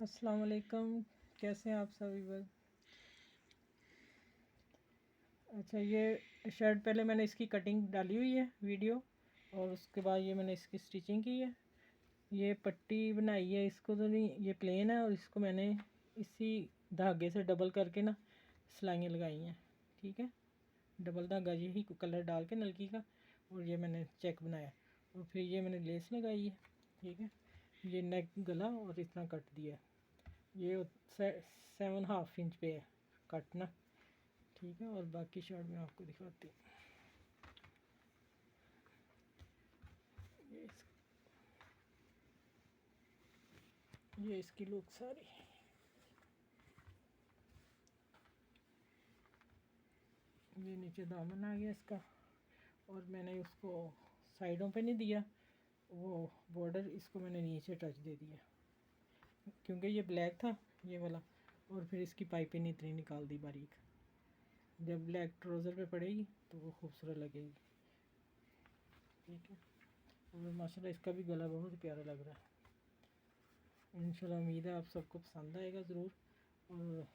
अस्सलाम वालेकुम। कैसे हैं आप सभी बस। अच्छा, ये शर्ट पहले मैंने इसकी कटिंग डाली हुई है वीडियो, और उसके बाद ये मैंने इसकी स्टिचिंग की है। ये पट्टी बनाई है, इसको तो नहीं, ये प्लेन है और इसको मैंने इसी धागे से डबल करके ना सिलाइयाँ लगाई हैं। ठीक है, डबल धागा यही कलर डाल के नलकी का, और ये मैंने चेक बनाया और फिर ये मैंने लेस लगाई है। ठीक है, ये नेक गला और इतना कट दिया है। ये 7.5 इंच पे है काटना। ठीक है, और बाकी शर्ट मैं आपको दिखाती हूँ। ये ये इसकी लुक सारी। ये नीचे दामन आ गया इसका, और मैंने उसको साइडों पे नहीं दिया, वो बॉर्डर इसको मैंने नीचे टच दे दिया क्योंकि ये ब्लैक था ये वाला, और फिर इसकी पाइपिंग इतनी निकाल दी बारीक। जब ब्लैक ट्राउज़र पे पड़ेगी तो वो खूबसूरत लगेगी। ठीक है, और माशाल्लाह इसका भी गला बहुत प्यारा लग रहा है। इंशाल्लाह उम्मीद है आप सबको पसंद आएगा ज़रूर। और